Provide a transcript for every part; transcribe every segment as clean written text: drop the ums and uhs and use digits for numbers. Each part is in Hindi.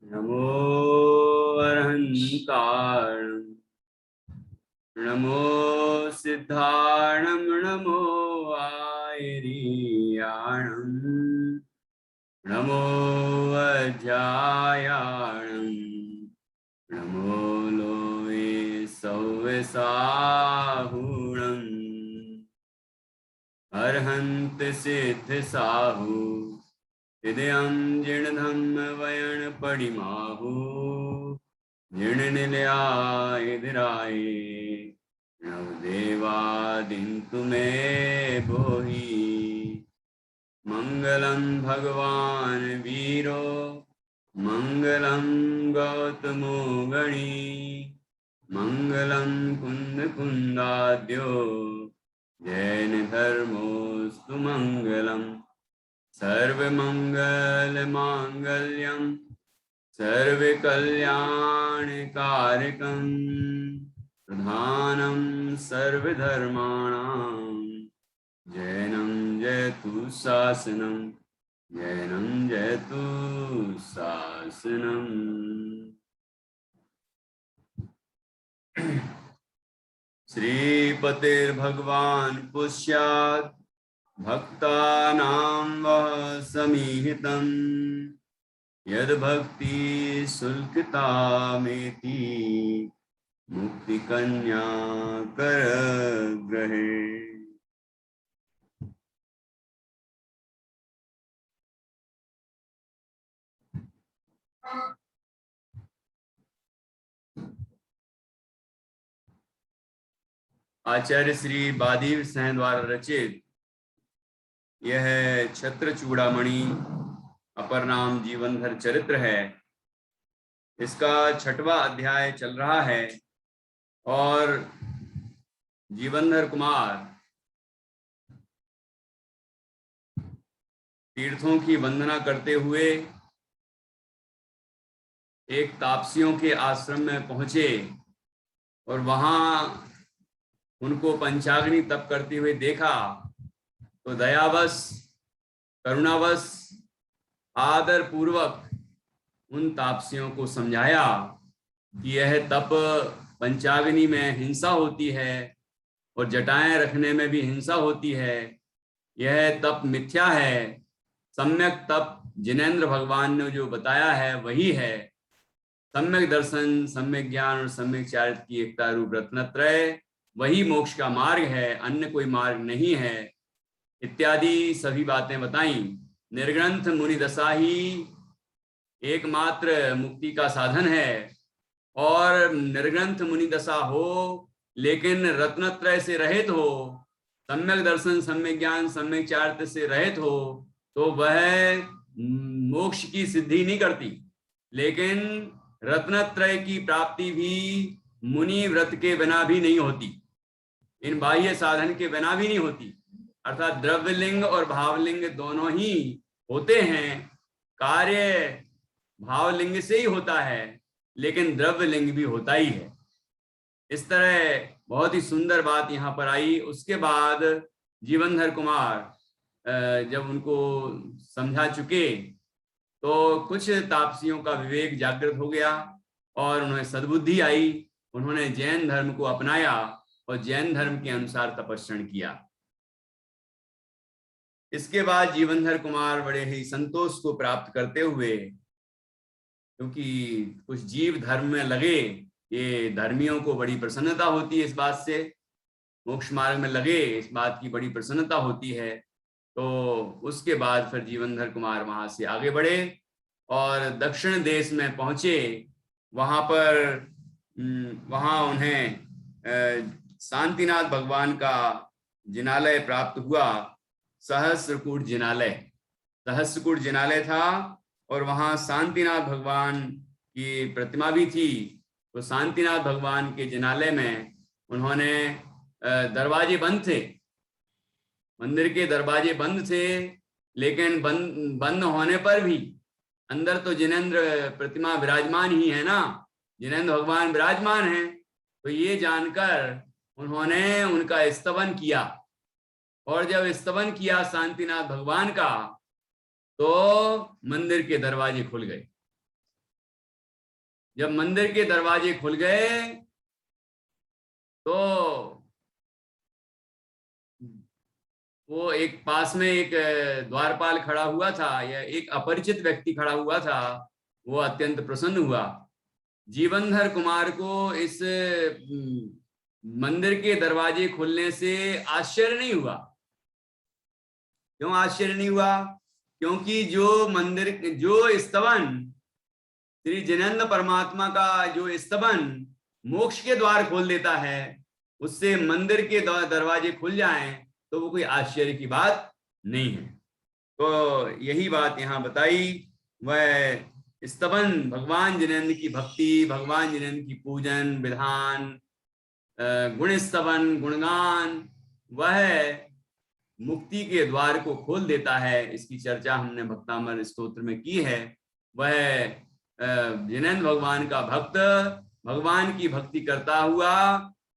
नमो अरहंताणं नमो सिद्धाणं नमो आयरीयाणं नमो अध्यायाणं नमो लोये सौसाहुणं अर्हन्त सिद्ध साहु हृदयं जीर्णधम्म वयन पडिमाहु जीर्णनिलयाय नवदेवादिन्तु मे भोहि मङ्गलं भगवान् वीरो मङ्गलं गौतमो गणी मङ्गलं कुन्दकुन्दाद्यो जैनधर्मोऽस्तु मङ्गलम् सर्वमङ्गलमाङ्गल्यं सर्वकल्याणकारकं प्रधानं सर्वधर्माणां जैनं जयतु शासनं जैनं जयतु शासनम्। श्रीपतिर्भगवान् पुष्यात् भक्तानां वः समीहितं यद्भक्ति शुल्कतामेति मुक्तिकन्या करग्रहे। आचार्य श्री बादीव सेन द्वारा रचित यह छत्र चूड़ामणि अपर नाम जीवनधर चरित्र है। इसका 6वां अध्याय चल रहा है और जीवनधर कुमार तीर्थों की वंदना करते हुए एक तापसियों के आश्रम में पहुंचे और वहां उनको पंचाग्नि तप करते हुए देखा तो दयावश करुणावश आदर पूर्वक उन तापसियों को समझाया कि यह तप पंचाग्नि में हिंसा होती है और जटाएं रखने में भी हिंसा होती है। यह तप मिथ्या है। सम्यक तप जिनेंद्र भगवान ने जो बताया है वही है। सम्यक दर्शन, सम्यक ज्ञान और सम्यक चारित्र की एकता रूप रत्नत्रय वही मोक्ष का मार्ग है, अन्य कोई मार्ग नहीं है इत्यादि सभी बातें बताई। निर्ग्रंथ मुनि दशा ही एकमात्र मुक्ति का साधन है और निर्ग्रंथ मुनि दशा हो लेकिन रत्नत्रय से रहित हो, सम्यक दर्शन, सम्यक ज्ञान, सम्यक चारित्र से रहित हो तो वह मोक्ष की सिद्धि नहीं करती। लेकिन रत्नत्रय की प्राप्ति भी मुनि व्रत के बिना भी नहीं होती, इन बाह्य साधन के बिना भी नहीं होती। अर्थात द्रव्यलिंग और भावलिंग दोनों ही होते हैं। कार्य भावलिंग से ही होता है लेकिन द्रव्यलिंग भी होता ही है। इस तरह बहुत ही सुंदर बात यहाँ पर आई। उसके बाद जीवनधर कुमार जब उनको समझा चुके तो कुछ तापसियों का विवेक जागृत हो गया और उन्हें सद्बुद्धि आई। उन्होंने जैन धर्म को अपनाया और जैन धर्म के अनुसार तपस्या किया। इसके बाद जीवनधर कुमार बड़े ही संतोष को प्राप्त करते हुए, क्योंकि कुछ जीव धर्म में लगे, ये धर्मियों को बड़ी प्रसन्नता होती है इस बात से, मोक्ष मार्ग में लगे इस बात की बड़ी प्रसन्नता होती है। तो उसके बाद फिर जीवनधर कुमार वहां से आगे बढ़े और दक्षिण देश में पहुंचे। वहां उन्हें शांतिनाथ भगवान का जिनालय प्राप्त हुआ। सहस्त्रकूट जिनालय था और वहां शांतिनाथ भगवान की प्रतिमा भी थी। तो शांतिनाथ भगवान के जिनालय में उन्होंने दरवाजे बंद थे, मंदिर के दरवाजे बंद थे, लेकिन बंद होने पर भी अंदर तो जिनेंद्र प्रतिमा विराजमान ही है ना, जिनेंद्र भगवान विराजमान हैं। तो ये जानकर उन्होंने उनका स्तवन किया और जब स्तवन किया शांतिनाथ भगवान का तो मंदिर के दरवाजे खुल गए। जब मंदिर के दरवाजे खुल गए तो वो एक पास में एक द्वारपाल खड़ा हुआ था, या एक अपरिचित व्यक्ति खड़ा हुआ था। वो अत्यंत प्रसन्न हुआ। जीवनधर कुमार को इस मंदिर के दरवाजे खुलने से आश्चर्य नहीं हुआ। क्यों आश्चर्य नहीं हुआ? क्योंकि जो स्तवन श्री जिनेन्द्र परमात्मा का जो स्तवन मोक्ष के द्वार खोल देता है, उससे मंदिर के दरवाजे खुल जाएं तो वो कोई आश्चर्य की बात नहीं है। तो यही बात यहाँ बताई। वह स्तवन भगवान जिनेन्द्र की भक्ति, भगवान जिनेन्द्र की पूजन विधान, गुण स्तवन गुणगान, वह मुक्ति के द्वार को खोल देता है। इसकी चर्चा हमने भक्तामृत स्तोत्र में की है। वह जिनेन्द्र भगवान का भक्त भगवान की भक्ति करता हुआ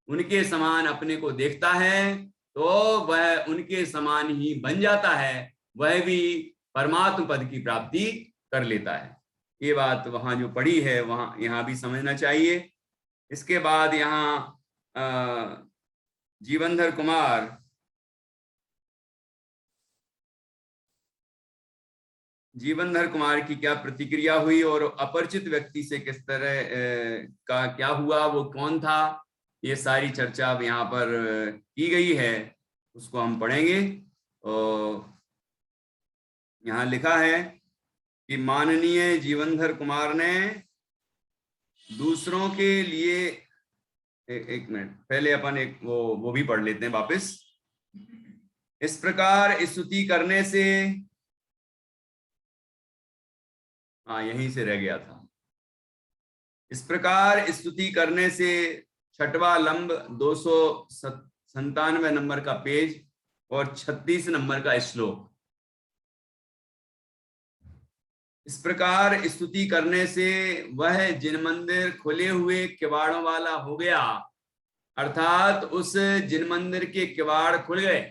उनके समान अपने को देखता है तो वह उनके समान ही बन जाता है, वह भी परमात्म पद की प्राप्ति कर लेता है। ये बात वहां जो पढ़ी है वहां यहाँ भी समझना चाहिए। इसके बाद यहाँ जीवनधर कुमार की क्या प्रतिक्रिया हुई और अपरिचित व्यक्ति से किस तरह का क्या हुआ, वो कौन था, ये सारी चर्चा अब यहाँ पर की गई है, उसको हम पढ़ेंगे। और यहाँ लिखा है कि माननीय जीवनधर कुमार ने दूसरों के लिए एक मिनट पहले अपन एक वो भी पढ़ लेते हैं वापस। इस प्रकार स्तुति करने से, हाँ यहीं से रह गया था। इस प्रकार स्तुति करने से, छठवां लंब 297 नंबर का पेज और 36 नंबर का श्लोक। इस प्रकार स्तुति करने से वह जिन मंदिर खुले हुए किवाड़ों वाला हो गया, अर्थात उस जिन मंदिर के किवाड़ खुल गए।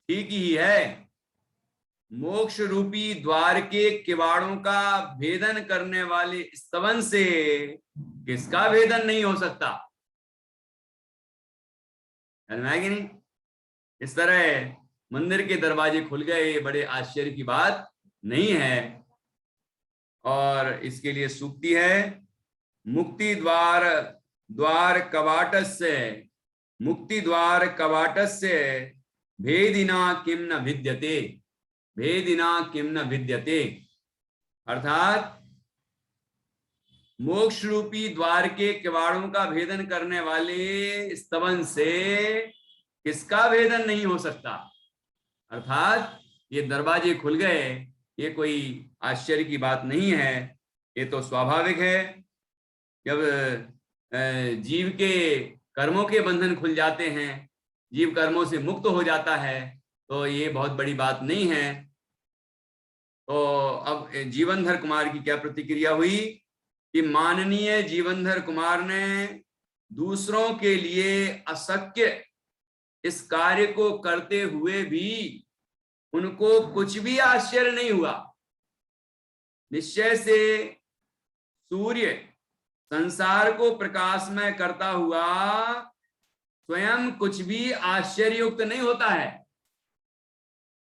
ठीक ही है, मोक्ष रूपी द्वार के किवाड़ों का भेदन करने वाले स्तवन से किसका भेदन नहीं हो सकता? है कि नहीं? इस तरह मंदिर के दरवाजे खुल गए, बड़े आश्चर्य की बात नहीं है। और इसके लिए सूक्ति है, मुक्ति द्वार कवाटस्य, मुक्ति द्वार कवाटस्य भेदिना किम न विद्यते, भेदिना किम न विद्यते। अर्थात मोक्ष रूपी द्वार के किवाड़ों का भेदन करने वाले स्तवन से किसका भेदन नहीं हो सकता? अर्थात ये दरवाजे खुल गए, ये कोई आश्चर्य की बात नहीं है, ये तो स्वाभाविक है। जब जीव के कर्मों के बंधन खुल जाते हैं, जीव कर्मों से मुक्त हो जाता है, तो ये बहुत बड़ी बात नहीं है। तो अब जीवनधर कुमार की क्या प्रतिक्रिया हुई कि माननीय जीवनधर कुमार ने दूसरों के लिए अशक्य इस कार्य को करते हुए भी उनको कुछ भी आश्चर्य नहीं हुआ। निश्चय से सूर्य संसार को प्रकाशमय करता हुआ स्वयं कुछ भी आश्चर्ययुक्त नहीं होता है।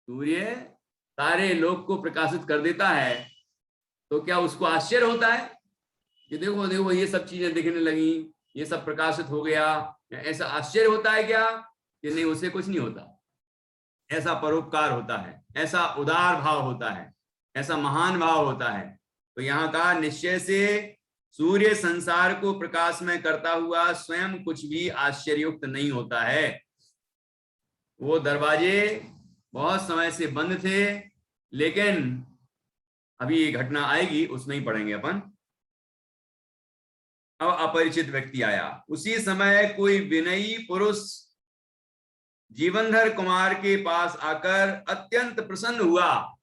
सूर्य सारे लोक को प्रकाशित कर देता है, तो क्या उसको आश्चर्य होता है कि देखो देखो ये सब चीजें दिखने लगी, ये सब प्रकाशित हो गया? ऐसा आश्चर्य होता है क्या? कि नहीं, उसे कुछ नहीं होता। ऐसा परोपकार होता है, ऐसा उदार भाव होता है, ऐसा महान भाव होता है। तो यहाँ का निश्चय से सूर्य संसार को प्रकाश में करता हुआ स्वयं कुछ भी आश्चर्ययुक्त नहीं होता है। वो दरवाजे बहुत समय से बंद थे, लेकिन अभी ये घटना आएगी, उसमें ही पढ़ेंगे अपन। अब अपरिचित व्यक्ति आया। उसी समय कोई विनयी पुरुष जीवनधर कुमार के पास आकर अत्यंत प्रसन्न हुआ।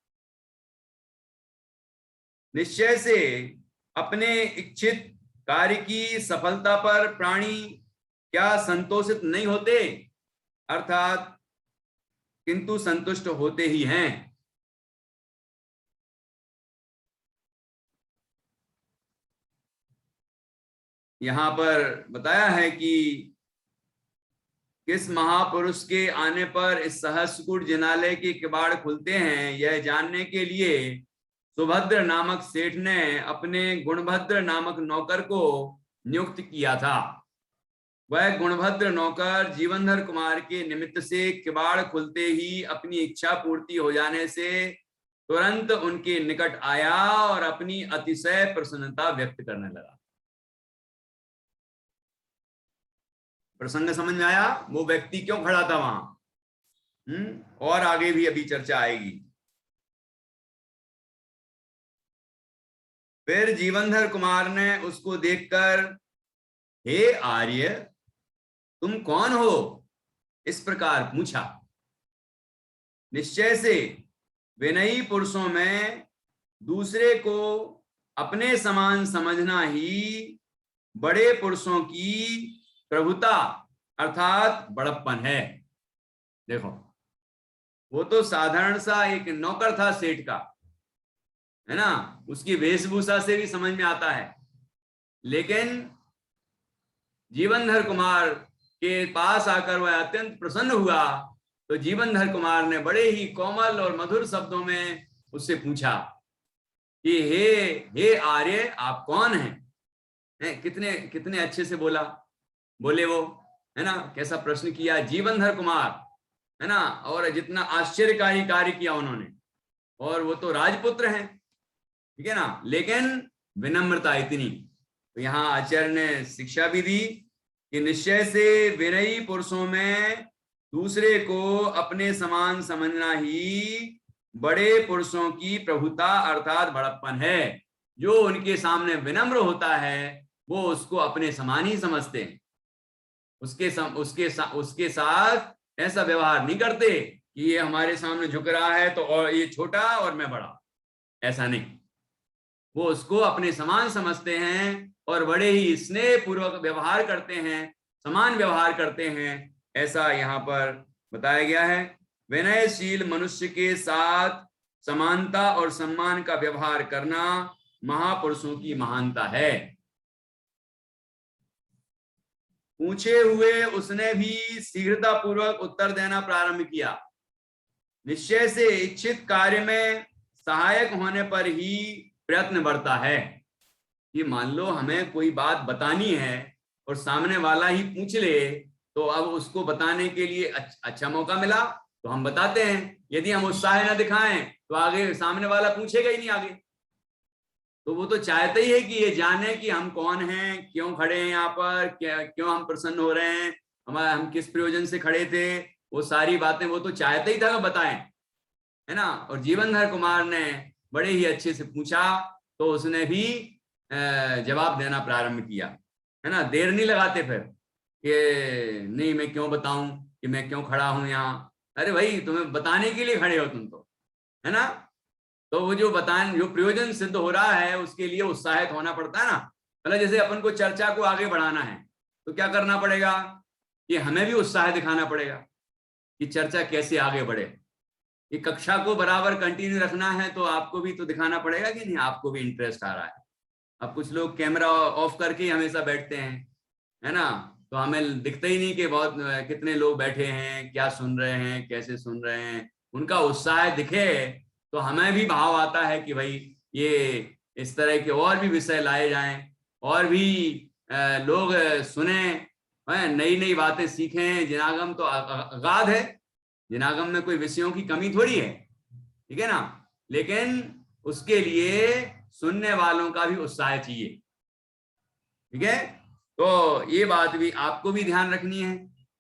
निश्चय से अपने इच्छित कार्य की सफलता पर प्राणी क्या संतोषित नहीं होते? अर्थात किंतु संतुष्ट होते ही हैं। . यहाँ पर बताया है कि किस महापुरुष के आने पर इस सहस्रकूट जिनालय के किवाड़ खुलते हैं, यह जानने के लिए सुभद्र नामक सेठ ने अपने गुणभद्र नामक नौकर को नियुक्त किया था। वह गुणभद्र नौकर जीवनधर कुमार के निमित्त से किवाड़ खुलते ही अपनी इच्छा पूर्ति हो जाने से तुरंत उनके निकट आया और अपनी अतिशय प्रसन्नता व्यक्त करने लगा। प्रसंग समझ में आया? वो व्यक्ति क्यों खड़ा था वहां? और आगे भी अभी चर्चा आएगी। फिर जीवनधर कुमार ने उसको देखकर, हे आर्य, तुम कौन हो? इस प्रकार पूछा। निश्चय से विनयी पुरुषों में दूसरे को अपने समान समझना ही बड़े पुरुषों की प्रभुता अर्थात बड़प्पन है। देखो, वो तो साधारण सा एक नौकर था सेठ का, है ना, उसकी वेशभूषा से भी समझ में आता है। लेकिन जीवनधर कुमार के पास आकर वह अत्यंत प्रसन्न हुआ, तो जीवनधर कुमार ने बड़े ही कोमल और मधुर शब्दों में उससे पूछा कि हे आर्य, आप कौन हैं? कितने कितने अच्छे से बोले वो, है ना, कैसा प्रश्न किया जीवनधर कुमार, है ना, और जितना आश्चर्यकारी कार्य किया उन्होंने, और वो तो राजपुत्र हैं, ठीक है ना, लेकिन विनम्रता इतनी। तो यहाँ आचार्य ने शिक्षा भी दी कि निश्चय से विनयी पुरुषों में दूसरे को अपने समान समझना ही बड़े पुरुषों की प्रभुता अर्थात बड़प्पन है। जो उनके सामने विनम्र होता है वो उसको अपने समान ही समझते हैं। उसके साथ ऐसा व्यवहार नहीं करते कि ये हमारे सामने झुक रहा है तो और ये छोटा और मैं बड़ा, ऐसा नहीं। वो उसको अपने समान समझते हैं और बड़े ही स्नेह पूर्वक व्यवहार करते हैं, समान व्यवहार करते हैं, ऐसा यहाँ पर बताया गया है। विनयशील मनुष्य के साथ समानता और सम्मान का व्यवहार करना महापुरुषों की महानता है। पूछे हुए उसने भी शीघ्रता पूर्वक उत्तर देना प्रारंभ किया। निश्चय से इच्छित कार्य में सहायक होने पर ही प्रयत्न बढ़ता है। कि मान लो हमें कोई बात बतानी है और सामने वाला ही पूछ ले, तो अब उसको बताने के लिए अच्छा मौका मिला तो हम बताते हैं। यदि हम उत्साह न दिखाएं तो आगे सामने वाला पूछेगा ही नहीं आगे। तो वो तो चाहते ही है कि ये जाने कि हम कौन हैं, क्यों खड़े हैं यहाँ पर, क्यों हम प्रसन्न हो रहे हैं, हम किस प्रयोजन से खड़े थे, वो सारी बातें वो तो चाहते ही था कि बताएं, है ना। और जीवनधर कुमार ने बड़े ही अच्छे से पूछा तो उसने भी जवाब देना प्रारंभ किया, है ना। देर नहीं लगाते फिर कि नहीं मैं क्यों बताऊं कि मैं क्यों खड़ा हूं यहाँ। अरे भाई, तुम्हें बताने के लिए खड़े हो तुम तो, है ना। तो वो जो प्रयोजन सिद्ध हो रहा है उसके लिए उत्साहित होना पड़ता है ना। मतलब जैसे अपन को चर्चा को आगे बढ़ाना है तो क्या करना पड़ेगा कि हमें भी उत्साह दिखाना पड़ेगा कि चर्चा कैसे आगे बढ़े। ये कक्षा को बराबर कंटिन्यू रखना है तो आपको भी तो दिखाना पड़ेगा कि नहीं, आपको भी इंटरेस्ट आ रहा है। अब कुछ लोग कैमरा ऑफ करके ही हमेशा बैठते हैं, है ना, तो हमें दिखता ही नहीं कि बहुत कितने लोग बैठे हैं, क्या सुन रहे हैं, कैसे सुन रहे हैं। उनका उत्साह दिखे तो हमें भी भाव आता है कि भाई ये इस तरह के और भी विषय लाए जाएं और भी लोग सुने, नई नई बातें सीखें। जिनागम तो अगाध है, जिनागम में कोई विषयों की कमी थोड़ी है, ठीक है ना। लेकिन उसके लिए सुनने वालों का भी उत्साह चाहिए, ठीक है। तो ये बात भी आपको भी ध्यान रखनी है।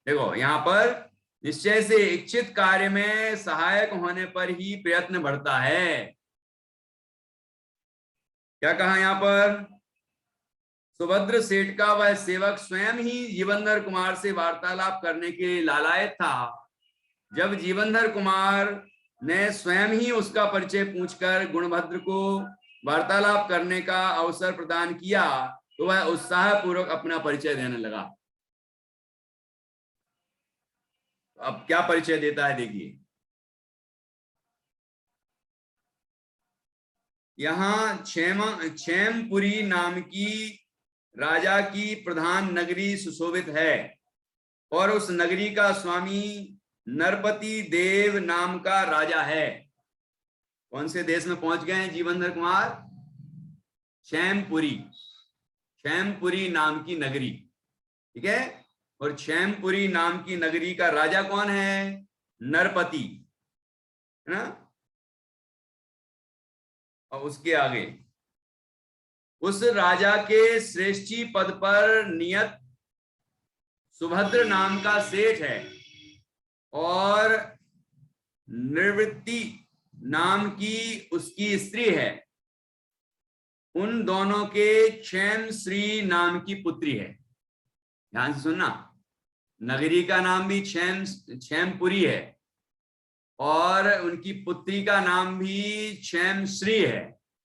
देखो यहाँ पर निश्चय से इच्छित कार्य में सहायक होने पर ही प्रयत्न बढ़ता है। क्या कहा यहाँ पर? सुभद्र सेठ का वह सेवक स्वयं ही जीवनधर कुमार से वार्तालाप करने के लिए लालायत था। जब जीवनधर कुमार ने स्वयं ही उसका परिचय पूछकर गुणभद्र को वार्तालाप करने का अवसर प्रदान किया तो वह उत्साह पूर्वक अपना परिचय देने लगा। अब क्या परिचय देता है देखिए। यहाँ क्षेमपुरी नाम की राजा की प्रधान नगरी सुशोभित है और उस नगरी का स्वामी नरपति देव नाम का राजा है। कौन से देश में पहुंच गए हैं जीवनधर कुमार? शैमपुरी, शैमपुरी नाम की नगरी, ठीक है। और शैमपुरी नाम की नगरी का राजा कौन है? नरपति, है ना। और उसके आगे उस राजा के श्रेष्ठी पद पर नियत सुभद्र नाम का सेठ है और निर्वृत्ति नाम की उसकी स्त्री है। उन दोनों के क्षेम श्री नाम की पुत्री है। ध्यान से सुनना, नगरी का नाम भी क्षेमपुरी है और उनकी पुत्री का नाम भी क्षेम श्री है।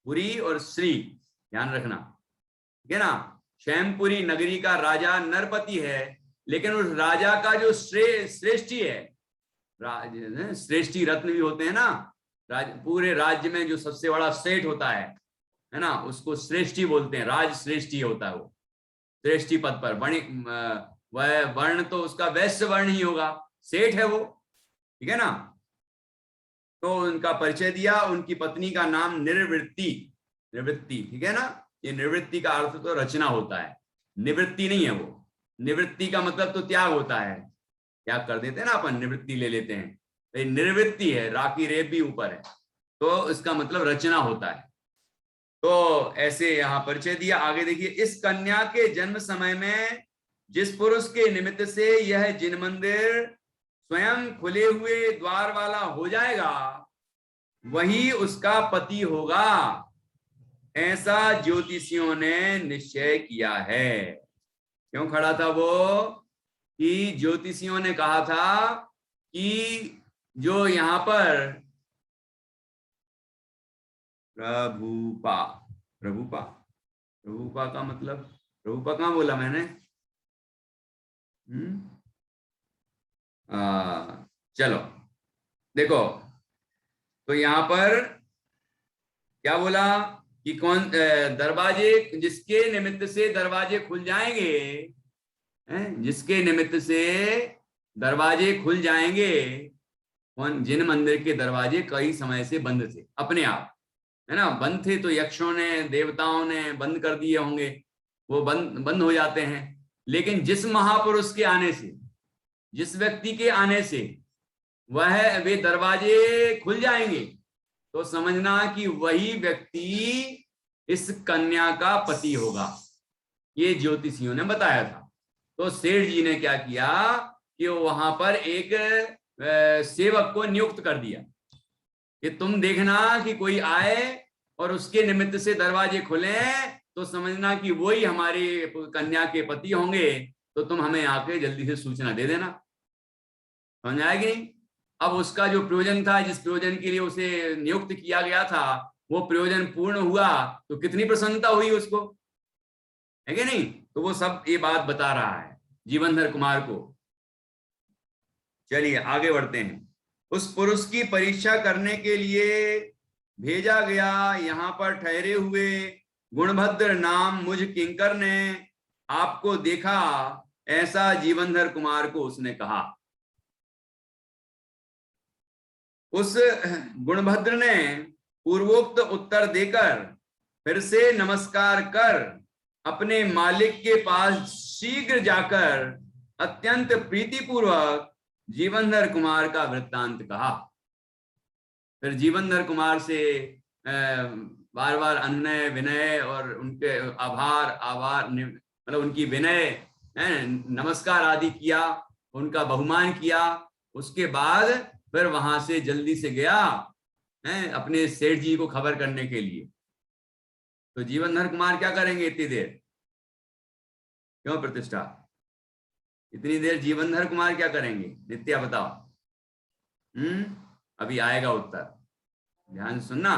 पुरी और श्री ध्यान रखना, ठीक है ना। क्षेमपुरी नगरी का राजा नरपति है, लेकिन उस राजा का जो श्रेष्ठी है, श्रेष्ठी रत्न भी होते हैं ना, पूरे राज्य में जो सबसे बड़ा सेठ होता है ना, उसको श्रेष्ठी बोलते हैं। राज श्रेष्ठी होता है वो, श्रेष्ठी पद पर वह वर्ण तो उसका वैश्य वर्ण ही होगा, सेठ है वो, ठीक है ना। तो उनका परिचय दिया। उनकी पत्नी का नाम निर्वृत्ति, निवृत्ति, ठीक है ना। ये निवृत्ति का अर्थ तो रचना होता है, निवृत्ति नहीं है वो। निवृत्ति का मतलब तो त्याग होता है, त्याग कर देते हैं ना अपन, निवृत्ति ले लेते हैं। तो निवृत्ति है, राखी रेप भी ऊपर है, तो इसका मतलब रचना होता है। तो ऐसे यहाँ परिचय दिया। आगे देखिए, इस कन्या के जन्म समय में जिस पुरुष के निमित्त से यह जिन मंदिर स्वयं खुले हुए द्वार वाला हो जाएगा, वही उसका पति होगा, ऐसा ज्योतिषियों ने निश्चय किया है। क्यों खड़ा था वो? कि ज्योतिषियों ने कहा था कि जो यहाँ पर प्रभुपा, प्रभुपा, प्रभुपा का मतलब, प्रभुपा कहाँ बोला मैंने? चलो देखो, तो यहाँ पर क्या बोला कि कौन दरवाजे, जिसके निमित्त से दरवाजे खुल जाएंगे, जिसके निमित्त से दरवाजे खुल जाएंगे। कौन? जिन मंदिर के दरवाजे कई समय से बंद थे, अपने आप, है ना, बंद थे, तो यक्षों ने, देवताओं ने बंद कर दिए होंगे, वो बंद हो जाते हैं। लेकिन जिस महापुरुष के आने से, जिस व्यक्ति के आने से वे दरवाजे खुल जाएंगे, तो समझना कि वही व्यक्ति इस कन्या का पति होगा। ये ज्योतिषियों ने बताया था। तो सेठ जी ने क्या किया कि वहां पर एक सेवक को नियुक्त कर दिया कि तुम देखना कि कोई आए और उसके निमित्त से दरवाजे खुले, तो समझना कि वही हमारी कन्या के पति होंगे, तो तुम हमें आके जल्दी से सूचना दे देना। समझ आएगी नहीं? अब उसका जो प्रयोजन था, जिस प्रयोजन के लिए उसे नियुक्त किया गया था, वो प्रयोजन पूर्ण हुआ तो कितनी प्रसन्नता हुई उसको, है कि नहीं? तो वो सब ये बात बता रहा है जीवनधर कुमार को। चलिए आगे बढ़ते हैं। उस पुरुष की परीक्षा करने के लिए भेजा गया। यहाँ पर ठहरे हुए गुणभद्र नाम मुझ किंकर ने आपको देखा, ऐसा जीवनधर कुमार को उसने कहा। उस गुणभद्र ने पूर्वोक्त उत्तर देकर फिर से नमस्कार कर अपने मालिक के पास शीघ्र जाकर अत्यंत प्रीतिपूर्वक जीवनधर कुमार का वृत्तांत कहा। फिर जीवनधर कुमार से बार बार अनुनय विनय और उनके आभार मतलब उनकी विनय, नमस्कार आदि किया, उनका बहुमान किया। उसके बाद फिर वहां से जल्दी से गया अपने सेठ जी को खबर करने के लिए। तो जीवनधर कुमार क्या करेंगे इतनी देर? क्यों प्रतिष्ठा, इतनी देर जीवनधर कुमार क्या करेंगे? नित्या बताओ। अभी आएगा उत्तर, ध्यान सुनना।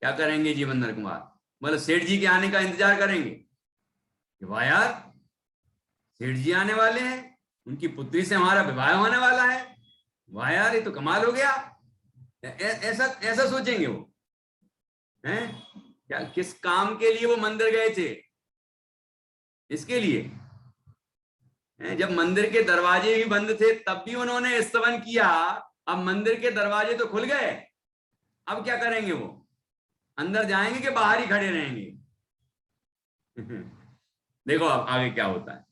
क्या करेंगे जीवनधर कुमार? मतलब सेठ जी के आने का इंतजार करेंगे कि वाह यार, सेठ जी आने वाले हैं, उनकी पुत्री से हमारा विवाह होने वाला है, वाह यार ये तो कमाल हो गया। ऐसा ऐसा सोचेंगे वो, हैं? क्या किस काम के लिए वो मंदिर गए थे? इसके लिए जब मंदिर के दरवाजे भी बंद थे तब भी उन्होंने स्तवन किया। अब मंदिर के दरवाजे तो खुल गए, अब क्या करेंगे? वो अंदर जाएंगे कि बाहर ही खड़े रहेंगे? देखो अब आगे क्या होता है।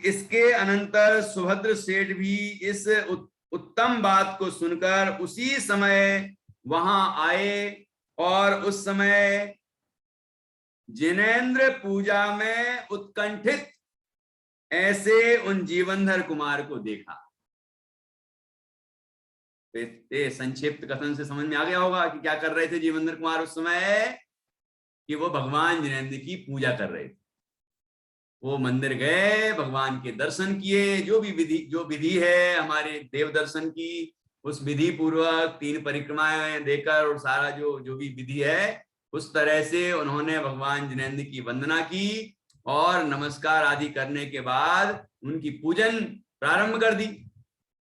इसके अनंतर सुभद्र सेठ भी इस उत्तम बात को सुनकर उसी समय वहां आए और उस समय जिनेंद्र पूजा में उत्कंठित ऐसे उन जीवनधर कुमार को देखा। संक्षिप्त कथन से समझ में आ गया होगा कि क्या कर रहे थे जीवनधर कुमार उस समय, कि वो भगवान जिनेंद्र की पूजा कर रहे थे। वो मंदिर गए, भगवान के दर्शन किए, जो विधि है हमारे देव दर्शन की, उस विधि पूर्वक 3 परिक्रमाएं देकर और सारा जो भी विधि है उस तरह से उन्होंने भगवान जिनेंद्र की वंदना की और नमस्कार आदि करने के बाद उनकी पूजन प्रारंभ कर दी,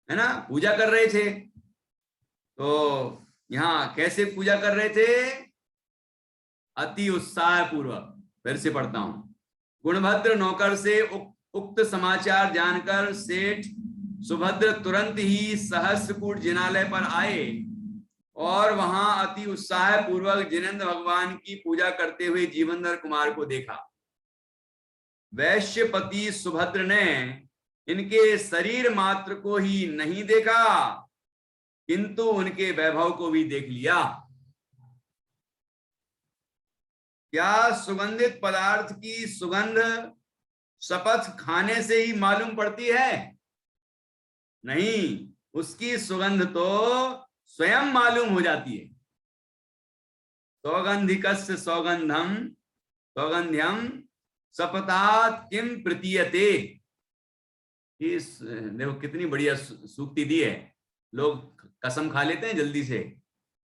है ना। पूजा कर रहे थे। तो यहाँ कैसे पूजा कर रहे थे? अति उत्साह पूर्वक। फिर से पढ़ता हूं। गुणभद्र नौकर से उक्त समाचार जानकर सेठ सुभद्र तुरंत ही सहस्त्रकूट जिनालय पर आए और वहां अति उत्साह पूर्वक जिनेंद्र भगवान की पूजा करते हुए जीवनधर कुमार को देखा। वैश्यपति सुभद्र ने इनके शरीर मात्र को ही नहीं देखा किंतु उनके वैभव को भी देख लिया। क्या सुगंधित पदार्थ की सुगंध शपथ खाने से ही मालूम पड़ती है? नहीं, उसकी सुगंध तो स्वयं मालूम हो जाती है। सौगंधिकस्य सौगंधम सौगंध्यम शपथात किम प्रतीयते। देखो कितनी बढ़िया सूक्ति दी है। लोग कसम खा लेते हैं जल्दी से,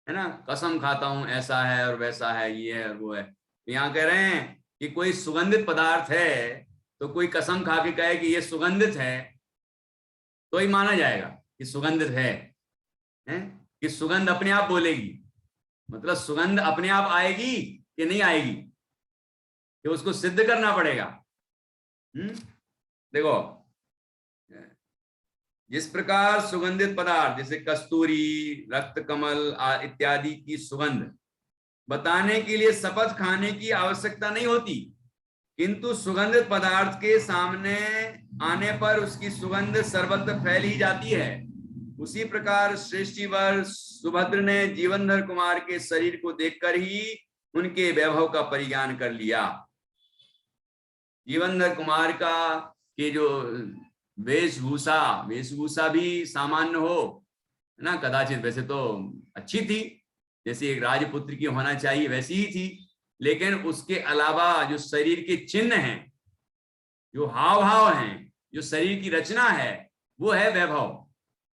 है ना, कसम खाता हूं ऐसा है और वैसा है, ये है वो है। यहाँ कह रहे हैं कि कोई सुगंधित पदार्थ है तो कोई कसम खा के कहे कि ये सुगंधित है तो ही माना जाएगा कि सुगंधित है, कि सुगंध अपने आप बोलेगी। मतलब सुगंध अपने आप आएगी कि नहीं आएगी, कि उसको सिद्ध करना पड़ेगा। देखो जिस प्रकार सुगंधित पदार्थ जैसे कस्तूरी, रक्त कमल इत्यादि की सुगंध बताने के लिए शपथ खाने की आवश्यकता नहीं होती, किंतु सुगंधित पदार्थ के सामने आने पर उसकी सुगंध सर्वत्र फैल ही जाती है। उसी प्रकार श्रेष्ठीवर सुभद्र ने जीवनधर कुमार के शरीर को देखकर ही उनके वैभव का परिज्ञान कर लिया। जीवनधर कुमार का के जो वेशभूषा भी सामान्य हो, है ना, कदाचित वैसे तो अच्छी थी, जैसे एक राजपुत्र की होना चाहिए वैसी ही थी, लेकिन उसके अलावा जो शरीर के चिन्ह हैं, जो हाव भाव हैं, जो शरीर की रचना है, वो है वैभव।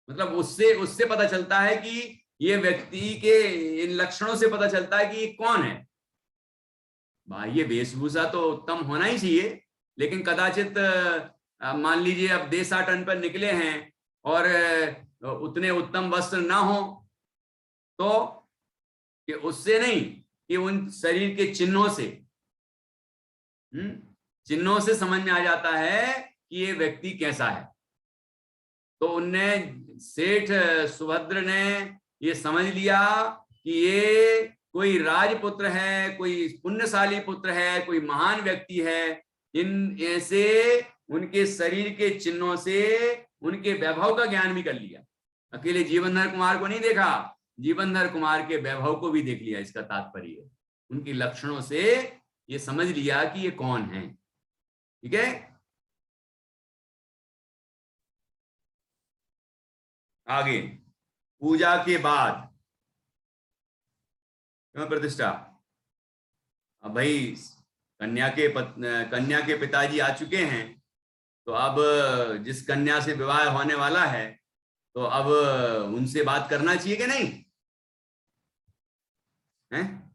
मतलब उससे पता चलता है कि ये व्यक्ति के इन लक्षणों से पता चलता है कि ये कौन है। बाह्य वेशभूषा तो उत्तम होना ही चाहिए, लेकिन कदाचित मान लीजिए अब देशाटन पर निकले हैं और उतने उत्तम वस्त्र ना हो तो कि उससे नहीं, कि उन शरीर के चिन्हों से समझ में आ जाता है कि ये व्यक्ति कैसा है। तो उनने सेठ सुभद्र ने ये समझ लिया कि ये कोई राजपुत्र है, कोई पुण्यशाली पुत्र है, कोई महान व्यक्ति है। इन ऐसे उनके शरीर के चिन्हों से उनके वैभव का ज्ञान भी कर लिया। अकेले जीवनधर कुमार को नहीं देखा, जीवनधर कुमार के वैभव को भी देख लिया। इसका तात्पर्य उनके लक्षणों से ये समझ लिया कि ये कौन है। ठीक है, आगे पूजा के बाद प्रतिष्ठा। अब भाई कन्या के पिताजी आ चुके हैं, तो अब जिस कन्या से विवाह होने वाला है तो अब उनसे बात करना चाहिए कि नहीं, हैं?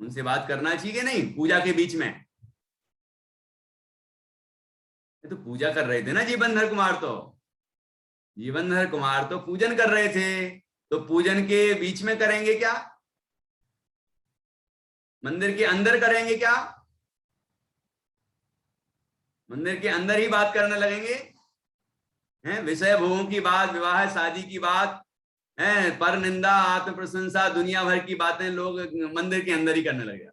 उनसे बात करना चाहिए कि नहीं पूजा के बीच में? तो पूजा कर रहे थे ना जीवनधर कुमार तो पूजन कर रहे थे, तो पूजन के बीच में करेंगे क्या? मंदिर के अंदर करेंगे क्या? मंदिर के अंदर ही बात करने लगेंगे हैं? विषय भोगों की बात, विवाह शादी की बात है, पर निंदा, आत्म प्रशंसा, दुनिया भर की बातें लोग मंदिर के अंदर ही करने लगे।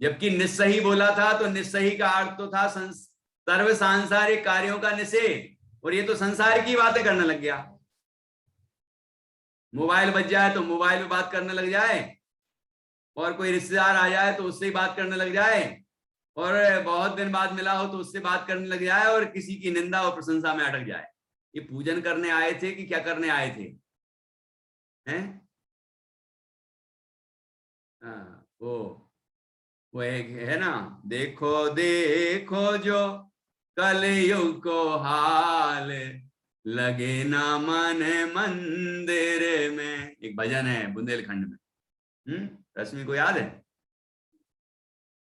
जबकि निस्सही बोला था तो निस्सही का अर्थ तो था सर्व सांसारिक कार्यों का निषेध, और ये तो संसार की बातें करने लग गया। मोबाइल बज जाए तो मोबाइल में बात करने लग जाए, और कोई रिश्तेदार आ जाए तो उससे ही बात करने लग जाए, और बहुत दिन बाद मिला हो तो उससे बात करने लग जाए, और किसी की निंदा और प्रशंसा में अटक जाए। ये पूजन करने आए थे कि क्या करने आए थे? हैं? हाँ, वो एक है ना, देखो देखो जो कलयुग को हाल, लगे ना मन मंदिर में, एक भजन है बुंदेलखंड में। रश्मि को याद है?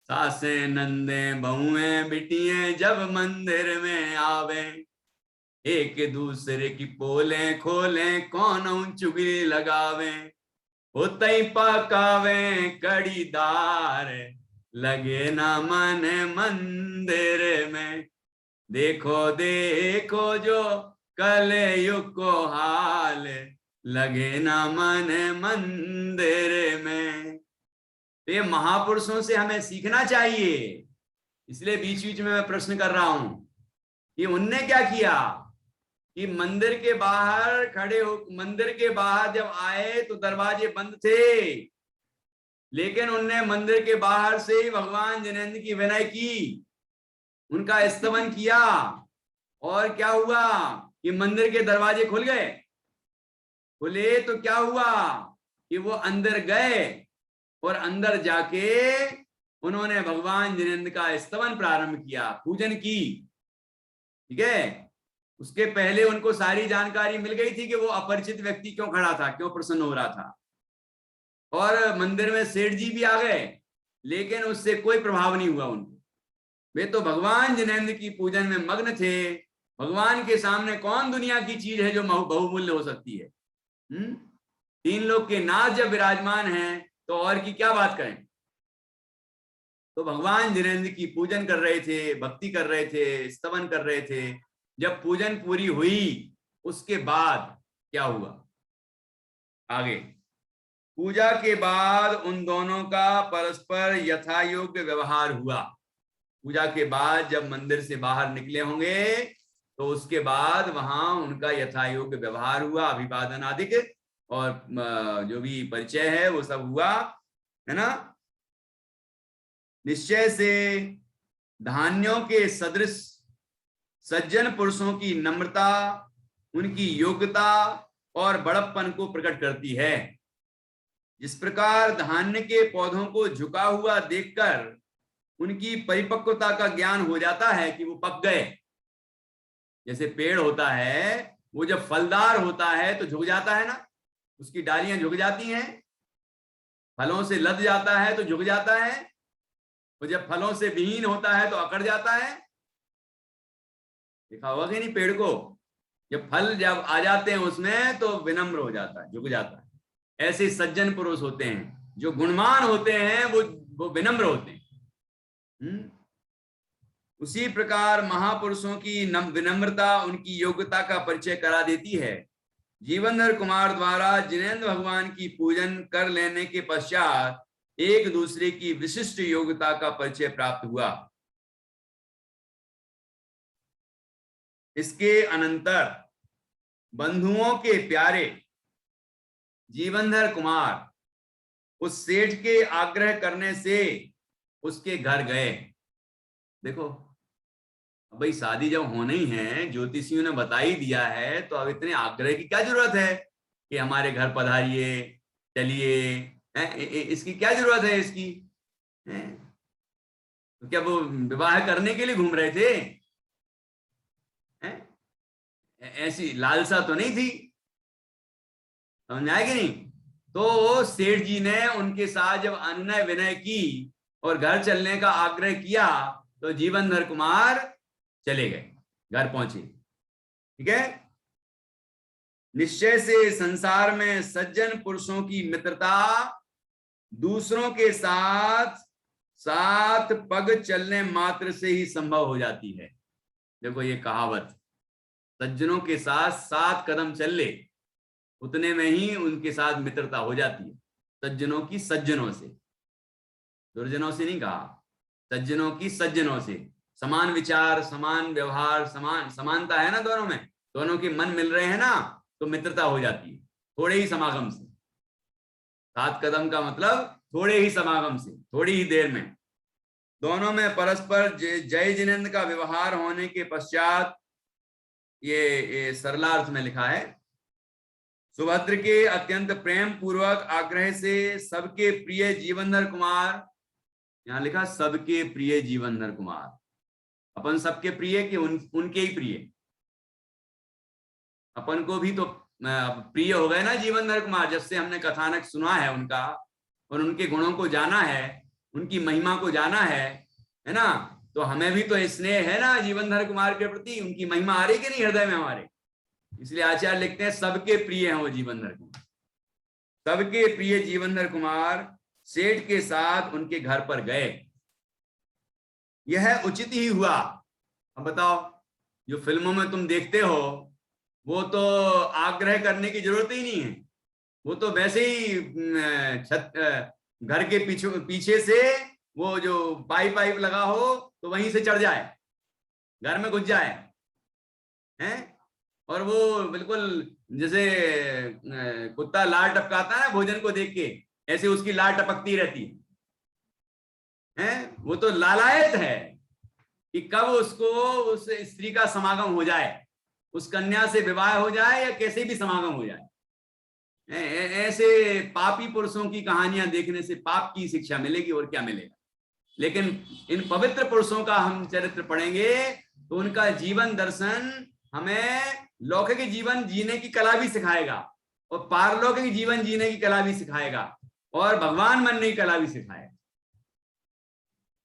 सासे नंदे बहुएं बिटियां जब मंदिर में आवे, एक दूसरे की पोले खोले कौन चुगली लगावे, होतई पकावे कड़ीदार, लगे ना मन मंदिर में, देखो देखो जो कलयुग को हाल, लगे ना मन मंदिर में। तो ये महापुरुषों से हमें सीखना चाहिए। इसलिए बीच बीच में मैं प्रश्न कर रहा हूं कि उनने क्या किया कि मंदिर के बाहर खड़े हो, मंदिर के बाहर जब आए तो दरवाजे बंद थे, लेकिन उनने मंदिर के बाहर से ही भगवान जिनेंद्र की विनय की, उनका स्तवन किया, और क्या हुआ कि मंदिर के दरवाजे खुल गए। खुले तो क्या हुआ कि वो अंदर गए, और अंदर जाके उन्होंने भगवान जिनेंद्र का स्तवन प्रारंभ किया, पूजन की। ठीक है, उसके पहले उनको सारी जानकारी मिल गई थी कि वो अपरिचित व्यक्ति क्यों खड़ा था, क्यों प्रसन्न हो रहा था, और मंदिर में सेठ जी भी आ गए, लेकिन उससे कोई प्रभाव नहीं हुआ उनको। वे तो भगवान जिनेंद्र की पूजन में मग्न थे। भगवान के सामने कौन दुनिया की चीज है जो बहुमूल्य हो सकती है? तीन लोग के नाथ जब विराजमान हैं तो और की क्या बात करें। तो भगवान जिनेंद्र की पूजन कर रहे थे, भक्ति कर रहे थे, स्तवन कर रहे थे। जब पूजन पूरी हुई उसके बाद क्या हुआ आगे? पूजा के बाद उन दोनों का परस्पर यथायोग्य व्यवहार हुआ। पूजा के बाद जब मंदिर से बाहर निकले होंगे तो उसके बाद वहां उनका यथायोग्य व्यवहार हुआ, अभिवादन आदि के, और जो भी परिचय है वो सब हुआ, है ना। निश्चय से धान्यों के सदृश सज्जन पुरुषों की नम्रता उनकी योग्यता और बड़प्पन को प्रकट करती है। जिस प्रकार धान्य के पौधों को झुका हुआ देखकर उनकी परिपक्वता का ज्ञान हो जाता है कि वो पक गए। जैसे पेड़ होता है, वो जब फलदार होता है तो झुक जाता है ना, उसकी डालियां झुक जाती हैं, फलों से लद जाता है तो झुक जाता है, और जब फलों से विहीन होता है तो अकड़ जाता है। देखा होगा कि नहीं पेड़ को, जब फल जब आ जाते हैं उसमें तो विनम्र हो जाता है, झुक जाता है। ऐसे सज्जन पुरुष होते हैं, जो गुणवान होते हैं वो विनम्र होते हैं। उसी प्रकार महापुरुषों की विनम्रता उनकी योग्यता का परिचय करा देती है। जीवनधर कुमार द्वारा जिनेंद्र भगवान की पूजन कर लेने के पश्चात एक दूसरे की विशिष्ट योग्यता का परिचय प्राप्त हुआ। इसके अनंतर बंधुओं के प्यारे जीवनधर कुमार उस सेठ के आग्रह करने से उसके घर गए। देखो भाई, शादी जब होनी है, ज्योतिषियों ने बता ही दिया है, तो अब इतने आग्रह की क्या जरूरत है कि हमारे घर पधारिए, चलिए, इसकी क्या जरूरत है इसकी? तो क्या वो विवाह करने के लिए घूम रहे थे? ऐसी लालसा तो नहीं थी, समझ आए कि नहीं? तो सेठ जी ने उनके साथ जब अनुनय विनय की और घर चलने का आग्रह किया तो जीवनधर कुमार चले गए, घर पहुंचे। ठीक है, निश्चय से संसार में सज्जन पुरुषों की मित्रता दूसरों के साथ 7 पग चलने मात्र से ही संभव हो जाती है। देखो ये कहावत, सज्जनों के साथ 7 कदम चल ले, उतने में ही उनके साथ मित्रता हो जाती है। सज्जनों की सज्जनों से, दुर्जनों से नहीं कहा, सज्जनों की सज्जनों से। समान विचार, समान व्यवहार, समानता है ना दोनों में, दोनों के मन मिल रहे हैं ना, तो मित्रता हो जाती है थोड़े ही समागम से। 7 कदम का मतलब थोड़े ही समागम से, थोड़ी ही देर में। दोनों में परस्पर जय जिनेन्द्र का व्यवहार होने के पश्चात, ये सरलार्थ में लिखा है, सुभद्र के अत्यंत प्रेम पूर्वक आग्रह से सबके प्रिय जीवनधर कुमार, यहां लिखा सबके प्रिय जीवनधर कुमार, अपन सबके प्रिय कि उनके ही प्रिय, अपन को भी तो प्रिय हो गए ना जीवनधर कुमार, जब से हमने कथानक सुना है उनका और उनके गुणों को जाना है, उनकी महिमा को जाना है ना, तो हमें भी तो स्नेह है ना जीवनधर कुमार के प्रति, उनकी महिमा आ रही कि नहीं हृदय में हमारे। इसलिए आचार्य लिखते हैं सबके प्रिय हैं वो जीवनधर कुमार। सबके प्रिय जीवनधर कुमार सेठ के साथ उनके घर पर गए। यह उचित ही हुआ। अब बताओ, जो फिल्मों में तुम देखते हो वो तो आग्रह करने की जरूरत ही नहीं है, वो तो वैसे ही घर के पीछे से वो जो पाइप लगा हो तो वहीं से चढ़ जाए, घर में घुस जाए हैं, और वो बिल्कुल जैसे कुत्ता लार टपकाता है भोजन को देख के, ऐसे उसकी लार टपकती रहती है। वो तो लालायत है कि कब उसको उस स्त्री का समागम हो जाए, उस कन्या से विवाह हो जाए या कैसे भी समागम हो जाए। ऐसे पापी पुरुषों की कहानियां देखने से पाप की शिक्षा मिलेगी और क्या मिलेगा। लेकिन इन पवित्र पुरुषों का हम चरित्र पढ़ेंगे तो उनका जीवन दर्शन हमें लौकिक जीवन जीने की कला भी सिखाएगा और पारलौकिक जीवन जीने की कला भी सिखाएगा और भगवान बनने की कला भी सिखाएगा।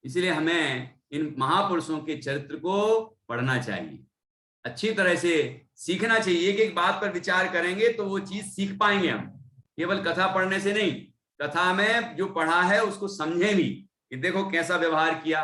इसलिए हमें इन महापुरुषों के चरित्र को पढ़ना चाहिए, अच्छी तरह से सीखना चाहिए। एक एक बात पर विचार करेंगे तो वो चीज सीख पाएंगे हम, केवल कथा पढ़ने से नहीं। कथा में जो पढ़ा है उसको समझें भी कि देखो कैसा व्यवहार किया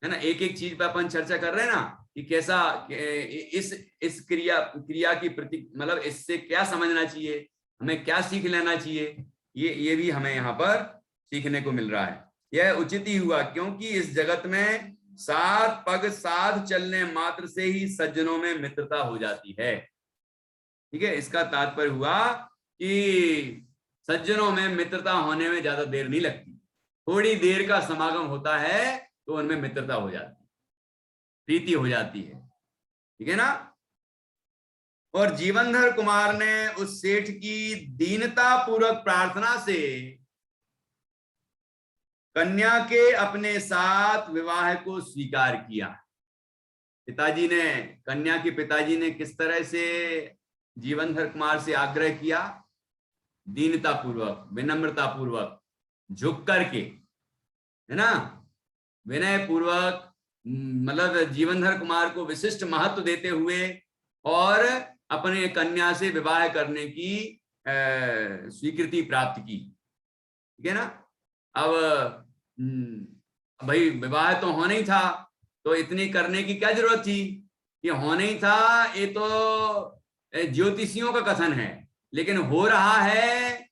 है ना, एक एक चीज पर अपन चर्चा कर रहे हैं ना कि कैसा इस क्रिया की प्रति, मतलब इससे क्या समझना चाहिए, हमें क्या सीख लेना चाहिए, ये भी हमें यहाँ पर सीखने को मिल रहा है। यह उचित ही हुआ क्योंकि इस जगत में 7 पग साथ चलने मात्र से ही सज्जनों में मित्रता हो जाती है। ठीक है, इसका तात्पर्य हुआ कि सज्जनों में मित्रता होने में ज्यादा देर नहीं लगती, थोड़ी देर का समागम होता है तो उनमें मित्रता हो जाती है, प्रीति हो जाती है। ठीक है ना। और जीवनधर कुमार ने उस सेठ की दीनता पूर्वक प्रार्थना से कन्या के अपने साथ विवाह को स्वीकार किया। पिताजी ने, कन्या के पिताजी ने किस तरह से जीवनधर कुमार से आग्रह किया, दीनता पूर्वक, विनम्रता पूर्वक, झुक करके, है ना, विनय पूर्वक, मतलब जीवनधर कुमार को विशिष्ट महत्व देते हुए और अपने कन्या से विवाह करने की स्वीकृति प्राप्त की। ठीक है ना। अब भाई विवाह तो होना ही था, तो इतनी करने की क्या जरूरत थी, ये होना ही था, ये तो ज्योतिषियों का कथन है, लेकिन हो रहा है,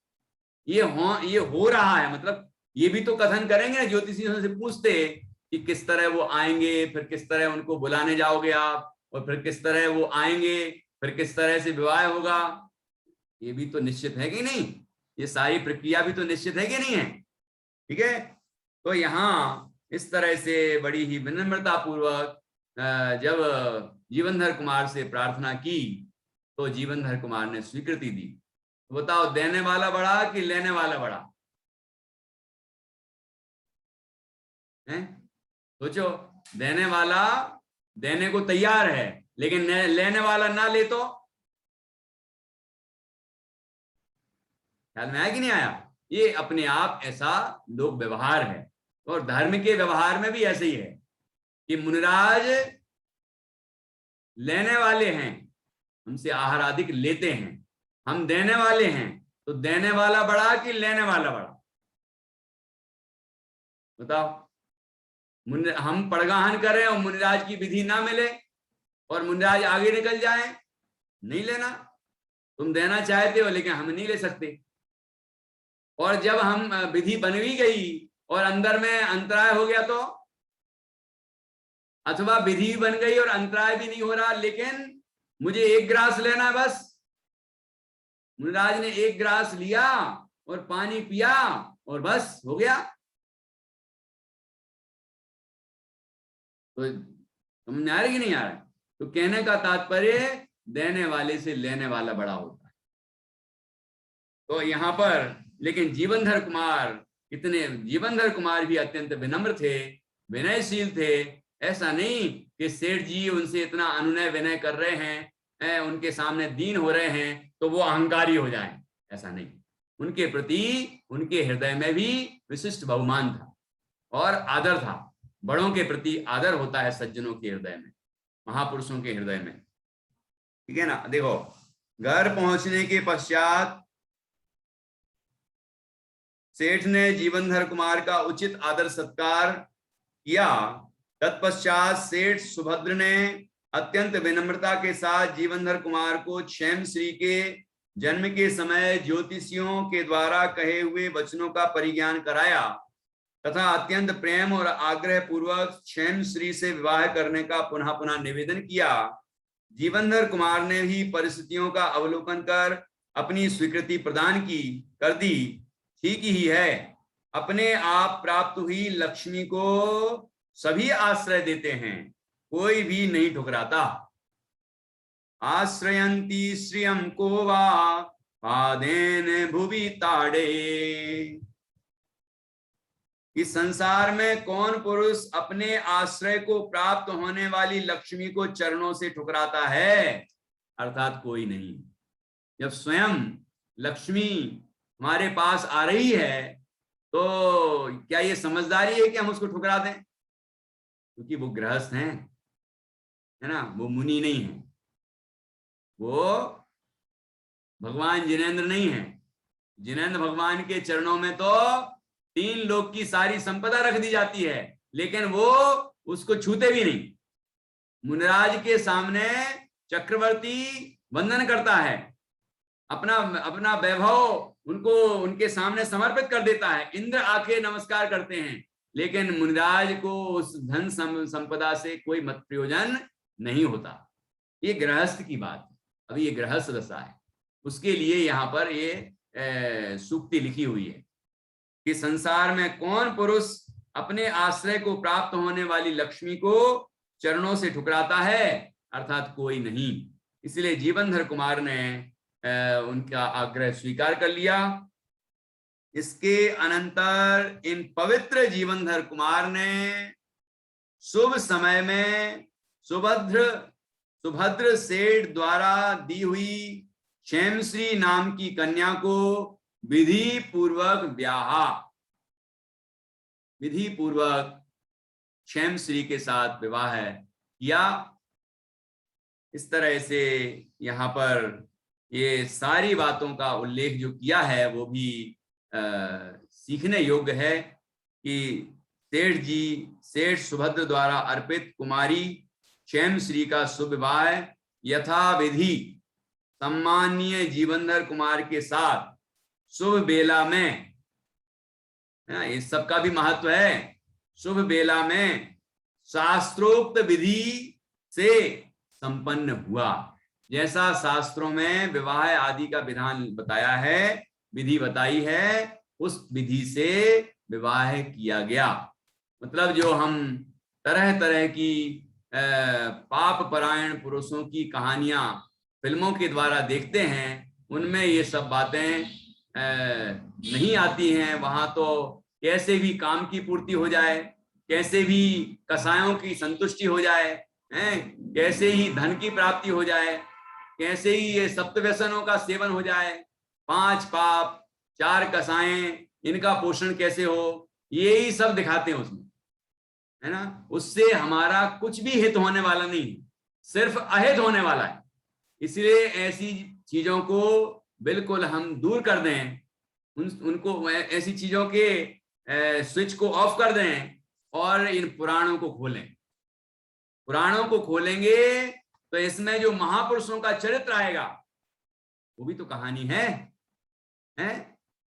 ये हो रहा है, मतलब ये भी तो कथन करेंगे ना, ज्योतिषियों से पूछते कि किस तरह वो आएंगे, फिर किस तरह उनको बुलाने जाओगे आप, और फिर किस तरह वो आएंगे, फिर किस तरह से विवाह होगा, ये भी तो निश्चित है कि नहीं, ये सारी प्रक्रिया भी तो निश्चित है कि नहीं है। ठीक है, तो यहाँ इस तरह से बड़ी ही विनम्रता पूर्वक जब जीवनधर कुमार से प्रार्थना की तो जीवनधर कुमार ने स्वीकृति दी। तो बताओ, देने वाला बड़ा कि लेने वाला बड़ा है? सोचो, देने वाला देने को तैयार है, लेकिन लेने वाला ना ले तो ख्याल में आया कि नहीं आया? ये अपने आप ऐसा लोक व्यवहार है, और धर्म के व्यवहार में भी ऐसे ही है कि मुनिराज लेने वाले हैं, हमसे आहार आदि लेते हैं, हम देने वाले हैं, तो देने वाला बड़ा कि लेने वाला बड़ा? बताओ, हम पड़गाहन करें और मुनिराज की विधि ना मिले और मुनिराज आगे निकल जाए, नहीं लेना। तुम देना चाहते हो लेकिन हम नहीं ले सकते। और जब हम विधि बन भी गई और अंदर में अंतराय हो गया तो, अथवा विधि बन गई और अंतराय भी नहीं हो रहा, लेकिन मुझे एक ग्रास लेना है बस, मुनिराज ने एक ग्रास लिया और पानी पिया और बस हो गया, तो समझ में आ रहा है कि नहीं आ रहा है? तो कहने का तात्पर्य, देने वाले से लेने वाला बड़ा होता है। तो यहाँ पर लेकिन जीवनधर कुमार भी अत्यंत विनम्र थे, विनयशील थे। ऐसा नहीं कि सेठ जी उनसे इतना अनुनय विनय कर रहे हैं, उनके सामने दीन हो रहे हैं तो वो अहंकारी हो जाएं, ऐसा नहीं। उनके प्रति उनके हृदय में भी विशिष्ट बहुमान था और आदर था। बड़ों के प्रति आदर होता है सज्जनों के हृदय में, महापुरुषों के हृदय में, ठीक है ना। देखो, घर पहुंचने के पश्चात सेठ ने जीवनधर कुमार का उचित आदर सत्कार किया। तत्पश्चात सेठ सुभद्र ने अत्यंत विनम्रता के साथ जीवनधर कुमार को क्षेम श्री के जन्म के समय ज्योतिषियों के द्वारा कहे हुए वचनों का परिज्ञान कराया तथा अत्यंत प्रेम और आग्रह पूर्वक क्षेम श्री से विवाह करने का पुनः पुनः निवेदन किया। जीवनधर कुमार ने भी परिस्थितियों का अवलोकन कर अपनी स्वीकृति प्रदान कर दी। ठीक ही है, अपने आप प्राप्त हुई लक्ष्मी को सभी आश्रय देते हैं, कोई भी नहीं ठुकराता। आश्रयंती श्रियं को वा पादेन भुवि ताड़े। इस संसार में कौन पुरुष अपने आश्रय को प्राप्त होने वाली लक्ष्मी को चरणों से ठुकराता है? अर्थात कोई नहीं। जब स्वयं लक्ष्मी हमारे पास आ रही है तो क्या ये समझदारी है कि हम उसको ठुकरा दें? क्योंकि वो गृहस्थ हैं, है ना, वो मुनि नहीं है, वो भगवान जिनेंद्र नहीं है। जिनेंद्र भगवान के चरणों में तो 3 लोक की सारी संपदा रख दी जाती है, लेकिन वो उसको छूते भी नहीं। मुनिराज के सामने चक्रवर्ती वंदन करता है, अपना वैभव उनको उनके सामने समर्पित कर देता है, इंद्र आके नमस्कार करते हैं, लेकिन मुनिराज को उस धन संपदा से कोई मत प्रयोजन नहीं होता। ये गृहस्थ की बात है, अभी ये गृहस्थ दशा है, उसके लिए यहाँ पर ये सूक्ति लिखी हुई है कि संसार में कौन पुरुष अपने आश्रय को प्राप्त होने वाली लक्ष्मी को चरणों से ठुकराता है? अर्थात कोई नहीं। इसलिए जीवनधर कुमार ने उनका आग्रह स्वीकार कर लिया। इसके अनंतर इन पवित्र जीवनधर कुमार ने शुभ समय में सुभद्र सेठ द्वारा दी हुई क्षेमश्री नाम की कन्या को विधि पूर्वक क्षेमश्री के साथ विवाह किया। इस तरह से यहाँ पर ये सारी बातों का उल्लेख जो किया है वो भी सीखने योग्य है कि सेठ सुभद्र द्वारा अर्पित कुमारी क्षेमश्री का शुभ विवाह यथाविधि सम्माननीय जीवनधर कुमार के साथ शुभ बेला में, इस सब का भी महत्व है, शुभ बेला में शास्त्रोक्त विधि से संपन्न हुआ। जैसा शास्त्रों में विवाह आदि का विधान बताया है, विधि बताई है, उस विधि से विवाह किया गया। मतलब जो हम तरह तरह की पाप परायण पुरुषों की कहानियां फिल्मों के द्वारा देखते हैं, उनमें ये सब बातें नहीं आती हैं। वहां तो कैसे भी काम की पूर्ति हो जाए, कैसे भी कसायों की संतुष्टि हो जाए, कैसे ही धन की प्राप्ति हो जाए, कैसे ही ये सप्त व्यसनों का सेवन हो जाए, 5 पाप 4 कसाएं, इनका पोषण कैसे हो, यही सब दिखाते हैं उसमें, है ना। उससे हमारा कुछ भी हित होने वाला नहीं, सिर्फ अहित होने वाला है। इसलिए ऐसी चीजों को बिल्कुल हम दूर कर दें, उनको ऐसी चीजों के स्विच को ऑफ कर दें और इन पुराणों को खोलें। पुराणों को खोलेंगे तो इसमें जो महापुरुषों का चरित्र आएगा वो भी तो कहानी है,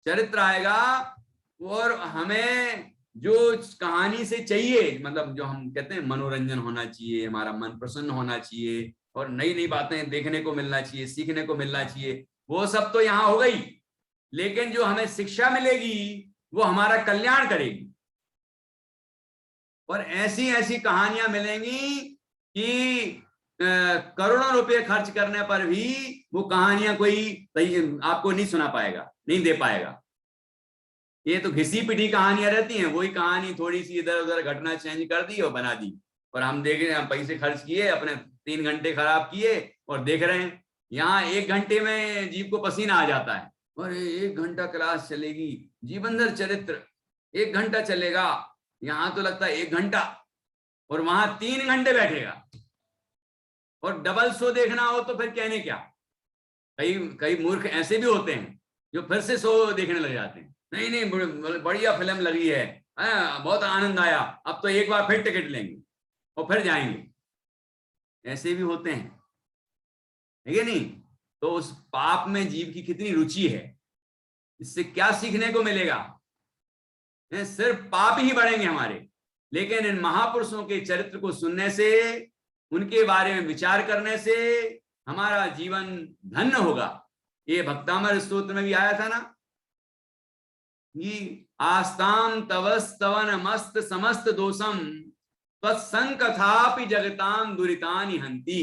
चरित्र आएगा। और हमें जो कहानी से चाहिए, मतलब जो हम कहते हैं मनोरंजन होना चाहिए, हमारा मन प्रसन्न होना चाहिए और नई नई बातें देखने को मिलना चाहिए, सीखने को मिलना चाहिए, वो सब तो यहाँ हो गई। लेकिन जो हमें शिक्षा मिलेगी वो हमारा कल्याण करेगी। और ऐसी ऐसी कहानियां मिलेंगी कि करोड़ों रुपए खर्च करने पर भी वो कहानियां कोई आपको नहीं सुना पाएगा, नहीं दे पाएगा। ये तो घिसी पिटी कहानियां रहती हैं, वही कहानी थोड़ी सी इधर उधर घटना चेंज कर दी और बना दी, और हम देख रहे हैं, हम पैसे खर्च किए, अपने 3 घंटे खराब किए और देख रहे हैं। यहाँ 1 घंटे में जीव को पसीना आ जाता है, और 1 घंटा क्लास चलेगी, जीवनधर चरित्र 1 घंटा चलेगा, यहाँ तो लगता है 1 घंटा, और वहां 3 घंटे बैठेगा। और डबल शो देखना हो तो फिर कहने क्या। कई मूर्ख ऐसे भी होते हैं जो फिर से शो देखने लग जाते हैं। नहीं बढ़िया फिल्म लगी है, बहुत आनंद आया, अब तो एक बार फिर टिकट लेंगे और फिर जाएंगे। ऐसे भी होते हैं, है कि नहीं? तो उस पाप में जीव की कितनी रुचि है, इससे क्या सीखने को मिलेगा? सिर्फ पाप ही बढ़ेंगे हमारे। लेकिन इन महापुरुषों के चरित्र को सुनने से, उनके बारे में विचार करने से हमारा जीवन धन्य होगा। ये भक्तामर स्तोत्र में भी आया था ना कि आस्ताम तवस्तवन मस्त समस्त दोषम तत्संकथापि जगताम दुरितानि हंति।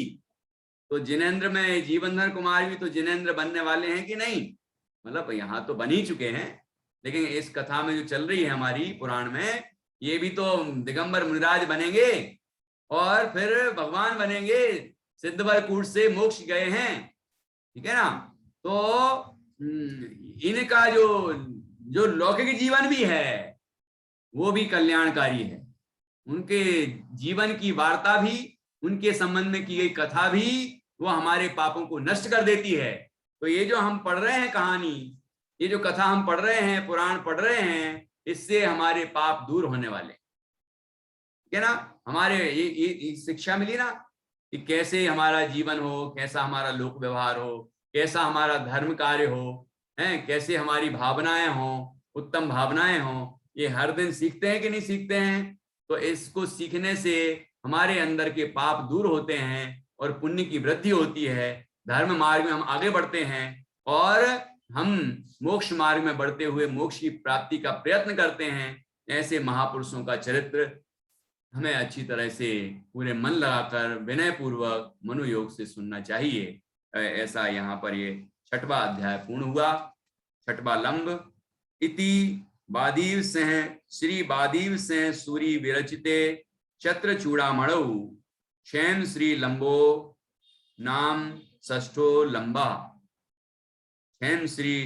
तो जिनेंद्र में जीवनधर कुमार भी तो जिनेंद्र बनने वाले हैं कि नहीं? मतलब यहाँ तो बन ही चुके हैं, लेकिन इस कथा में जो चल रही है हमारी पुराण में, ये भी तो दिगंबर मुनिराज बनेंगे और फिर भगवान बनेंगे। सिद्धवल कूट से मोक्ष गए हैं, ठीक है ना? तो इनका जो लौकिक जीवन भी है वो भी कल्याणकारी है। उनके जीवन की वार्ता भी, उनके संबंध में की गई कथा भी, वो हमारे पापों को नष्ट कर देती है। तो ये जो हम पढ़ रहे हैं कहानी, ये जो कथा हम पढ़ रहे हैं, पुराण पढ़ रहे हैं, इससे हमारे पाप दूर होने वाले, ठीक है ना? हमारे ये शिक्षा मिली ना कि कैसे हमारा जीवन हो, कैसा हमारा लोक व्यवहार हो, कैसा हमारा धर्म कार्य हो, हैं, कैसे हमारी भावनाएं हो, उत्तम भावनाएं हो। ये हर दिन सीखते हैं कि नहीं सीखते हैं? तो इसको सीखने से हमारे अंदर के पाप दूर होते हैं और पुण्य की वृद्धि होती है। धर्म मार्ग में हम आगे बढ़ते हैं और हम मोक्ष मार्ग में बढ़ते हुए मोक्ष की प्राप्ति का प्रयत्न करते हैं। ऐसे महापुरुषों का चरित्र हमें अच्छी तरह से पूरे मन लगाकर विनय पूर्वक मनोयोग से सुनना चाहिए। ऐसा यहाँ पर ये 6वां अध्याय पूर्ण हुआ। 6वां लंब इति बादीव सह श्री बादीव सह सूरी विरचिते छत्र चूड़ामणौ क्षेम श्री लंबो नाम 6ठो लंबा। क्षेम श्री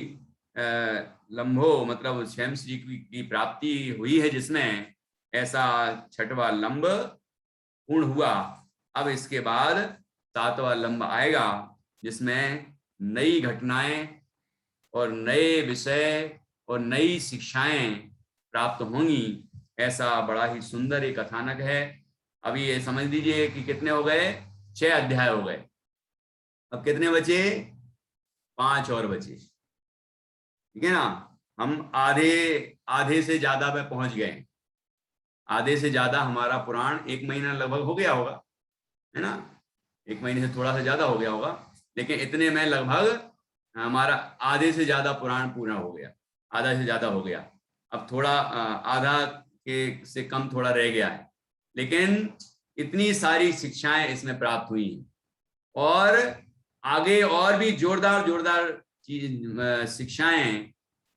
लंबो मतलब क्षेम श्री की प्राप्ति हुई है जिसमें, ऐसा 6वां लंब पूर्ण हुआ। अब इसके बाद 7वां लंब आएगा जिसमें नई घटनाएं और नए विषय और नई शिक्षाएं प्राप्त होंगी। ऐसा बड़ा ही सुंदर एक कथानक है। अभी ये समझ लीजिए कि कितने हो गए? 6 अध्याय हो गए। अब कितने बचे? 5 और बचे, ठीक है ना? हम आधे से ज्यादा में पहुंच गए। आधे से ज्यादा हमारा पुराण 1 महीना लगभग हो गया होगा, है ना? 1 महीने से थोड़ा सा ज्यादा हो गया होगा, लेकिन इतने में लगभग हमारा आधे से ज्यादा पुराण पूरा हो गया, आधा से ज्यादा हो गया। अब थोड़ा आधा के से कम थोड़ा रह गया है, लेकिन इतनी सारी शिक्षाएं इसमें प्राप्त हुई हैं और आगे और भी जोरदार शिक्षाएं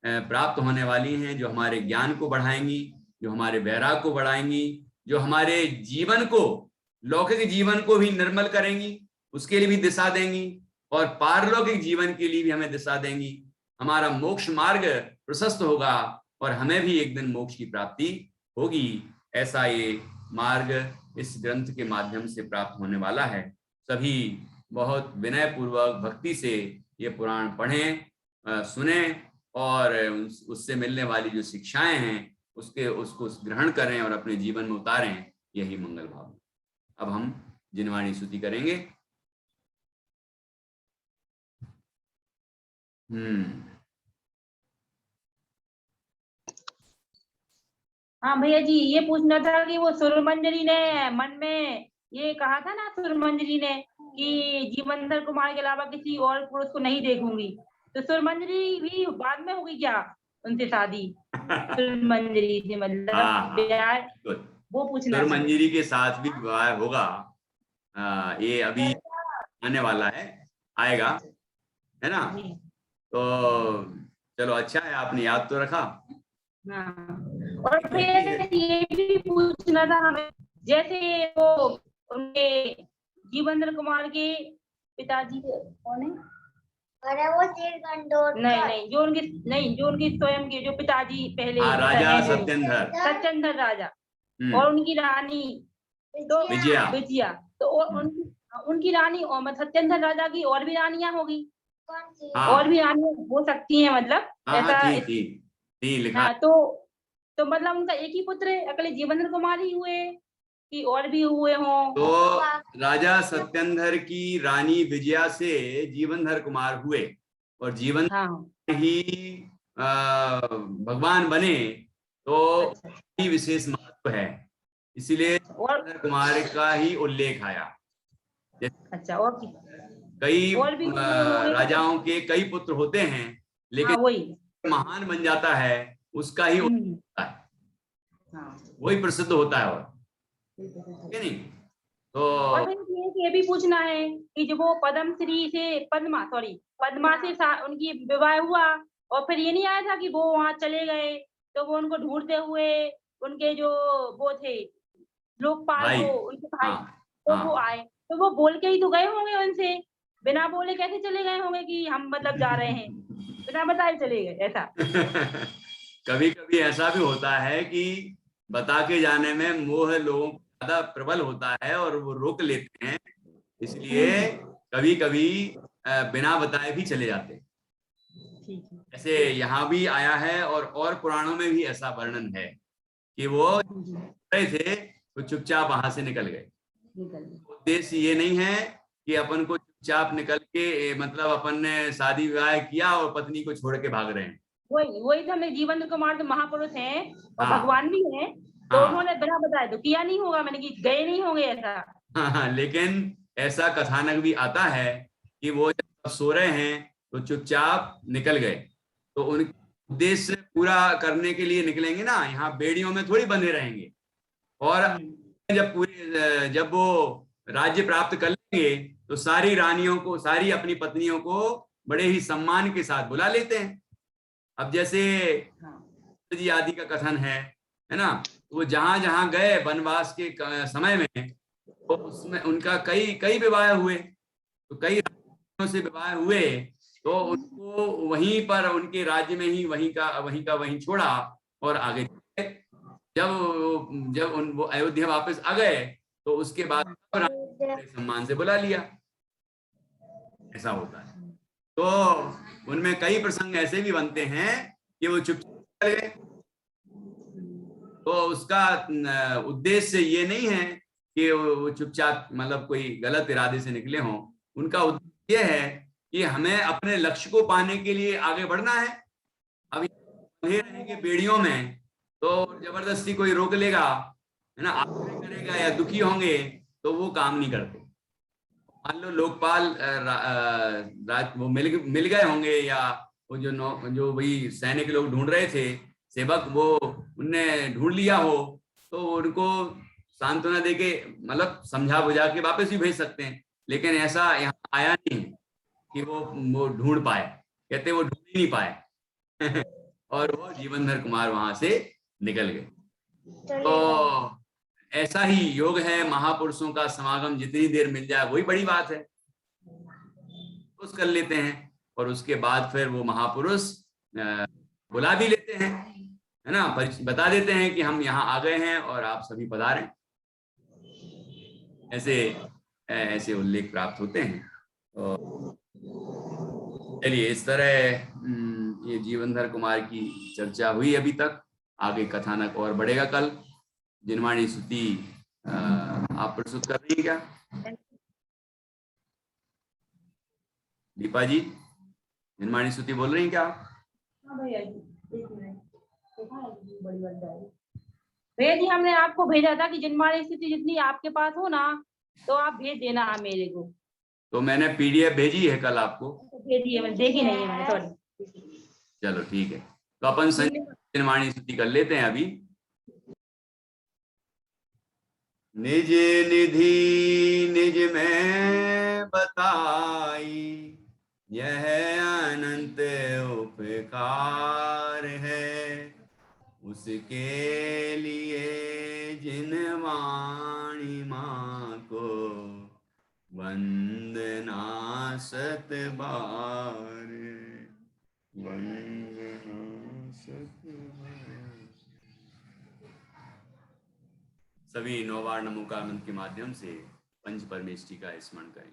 प्राप्त होने वाली हैं, जो हमारे ज्ञान को बढ़ाएंगी, जो हमारे वैराग को बढ़ाएंगी, जो हमारे जीवन को, लौकिक जीवन को भी निर्मल करेंगी, उसके लिए भी दिशा देंगी, और पारलौकिक जीवन के लिए भी हमें दिशा देंगी। हमारा मोक्ष मार्ग प्रशस्त होगा और हमें भी एक दिन मोक्ष की प्राप्ति होगी। ऐसा ये मार्ग इस ग्रंथ के माध्यम से प्राप्त होने वाला है। सभी बहुत विनय पूर्वक भक्ति से ये पुराण पढ़ें, सुने और उससे मिलने वाली जो शिक्षाएं हैं उसको ग्रहण करें और अपने जीवन में उतारें, यही मंगल भाव। अब हम जिनवाणी स्तुति करेंगे। हाँ भैया जी, ये पूछना था कि वो सुरमंजरी ने मन में ये कहा था ना, सुरमंजरी ने कि जीवंधर कुमार के अलावा किसी और पुरुष को नहीं देखूंगी, तो सुरमंजरी भी बाद में होगी क्या उनसे शादी? सुरमंजरी से मतलब हाँ, वो पूछना था। सुरमंजरी के साथ भी विवाह होगा। ये अभी आने वाला है, आएगा, है ना? तो चलो, अच्छा है आपने याद तो रखा। हाँ, और फिर ये भी पूछना था हमें, जैसे वो उनके जीवेंद्र कुमार के पिताजी कौन है? अरे वो श्रीगंडोत्कच। नहीं, जो उनके स्वयं के जो पिताजी पहले राजा सत्येंद्र राजा और उनकी रानी तो विजया। तो उनकी रानी और सत्येंद्र राजा की और भी रानियां होगी? कौन सी? और भी रानियां हो सकती हैं, मतलब ऐसा लिखा। हाँ, तो मतलब उनका एक ही पुत्र है, अकेले जीवेंद्र कुमार ही हुए कि और भी हुए हों? तो राजा सत्येंद्र की रानी विजया से जीवनधर कुमार हुए, और जीवन ही भगवान बने, तो ही विशेष महत्व है, इसीलिए जीवनधर कुमार का ही उल्लेख आया। अच्छा, और कई राजाओं के कई पुत्र होते हैं, लेकिन वही महान बन जाता है उसका ही होता है, वही प्रसिद्ध होता है। और नहीं तो ये भी पूछना है कि जब वो पद्मश्री से पद्मा से उनकी विवाह हुआ, और फिर ये नहीं आया था कि वो वहां चले गए, तो वो उनको ढूंढते हुए उनके जो वो थे लोकपाल, वो उनके भाई, तो वो आए, तो वो बोल के ही तो गए होंगे उनसे, बिना बोले कैसे चले गए होंगे कि हम मतलब जा रहे हैं, बिना बताए चले गए ऐसा? कभी कभी ऐसा भी होता है कि बता के जाने में मोह लोगों को ज्यादा प्रबल होता है और वो रोक लेते हैं, इसलिए कभी कभी बिना बताए भी चले जाते हैं। ऐसे यहाँ भी आया है, और पुराणों में भी ऐसा वर्णन है कि वो गए थे तो चुपचाप वहां से निकल गए। उद्देश्य ये नहीं है कि अपन को चुपचाप निकल के, मतलब अपन ने शादी विवाह किया और पत्नी को छोड़ के भाग रहे हैं। वही तो हमें जीवेंद्र कुमार तो महापुरुष हैं और भगवान भी हैं, तो उन्होंने बिना बताए तो किया नहीं होगा, मैंने कि गए नहीं होंगे ऐसा। लेकिन ऐसा कथानक भी आता है कि वो जब सो रहे हैं तो चुपचाप निकल गए, तो उनके उद्देश्य पूरा करने के लिए निकलेंगे ना, यहाँ बेड़ियों में थोड़ी बंधे रहेंगे। और जब वो राज्य प्राप्त कर लेंगे तो सारी रानियों को, सारी अपनी पत्नियों को बड़े ही सम्मान के साथ बुला लेते हैं। अब जैसे जी आदि का कथन है ना, वो जहां जहां गए वनवास के समय में, तो उसमें उनका कई विवाह हुए, तो कई रानियों से विवाह हुए, तो उनको वहीं पर उनके राज्य में ही वहीं छोड़ा और आगे जब वो अयोध्या वापस आ गए, तो उसके बाद सम्मान से बुला लिया। ऐसा होता है। तो उनमें कई प्रसंग ऐसे भी बनते हैं कि वो चुपचाप गए, तो उसका उद्देश्य ये नहीं है कि वो चुपचाप मतलब कोई गलत इरादे से निकले हों। उनका उद्देश्य ये है कि हमें अपने लक्ष्य को पाने के लिए आगे बढ़ना है। अब बंधे रहेंगे बेड़ियों में तो जबरदस्ती कोई रोक लेगा, है ना, आग्रह करेगा या दुखी होंगे, तो वो काम नहीं करते। मान लो लोकपाल वो मिल गए होंगे, या वो जो वही सैनिक लोग ढूंढ रहे थे, सेवक, वो उनने ढूंढ लिया हो, तो उनको सांत्वना देके मतलब समझा बुझा के वापस भी भेज सकते हैं। लेकिन ऐसा यहाँ आया नहीं कि वो ढूंढ पाए, कहते वो ढूंढ ही नहीं पाए और वो जीवनधर कुमार वहां से निकल गए। तो ऐसा ही योग है, महापुरुषों का समागम जितनी देर मिल जाए वही बड़ी बात है, उस कर लेते हैं, और उसके बाद फिर वो महापुरुष बुला भी लेते हैं, है ना, बता देते हैं कि हम यहाँ आ गए हैं और आप सभी पधारें। ऐसे उल्लेख प्राप्त होते हैं। तो चलिए, इस तरह ये जीवनधर कुमार की चर्चा हुई अभी तक। आगे कथानक और बढ़ेगा कल। जिनवाणी स्तुति आप प्रस्तुत कर रही है क्या दीपा जी? जिनवाणी स्तुति बोल रही हैं क्या आप? हाँ भैया जी, एक मिनट। बड़ी बात है भैया जी, हमने आपको भेजा था कि जिनवाणी स्थिति जितनी आपके पास हो ना तो आप भेज देना मेरे को। तो मैंने पीडीएफ भेजी है कल आपको। भेजिए, मैंने देखी नहीं है, मैंने सॉरी। चलो ठीक है, तो अपन जिनवाणी स्तुति कर लेते हैं अभी। निज निधि निज में बताई, यह अनंत उपकार है, उसके लिए जिनवाणी माँ को वंदना सत बार, वंदना सत बार। सभी नौवार नमोकार मंत्र के माध्यम से पंच परमेष्टि का स्मरण करें।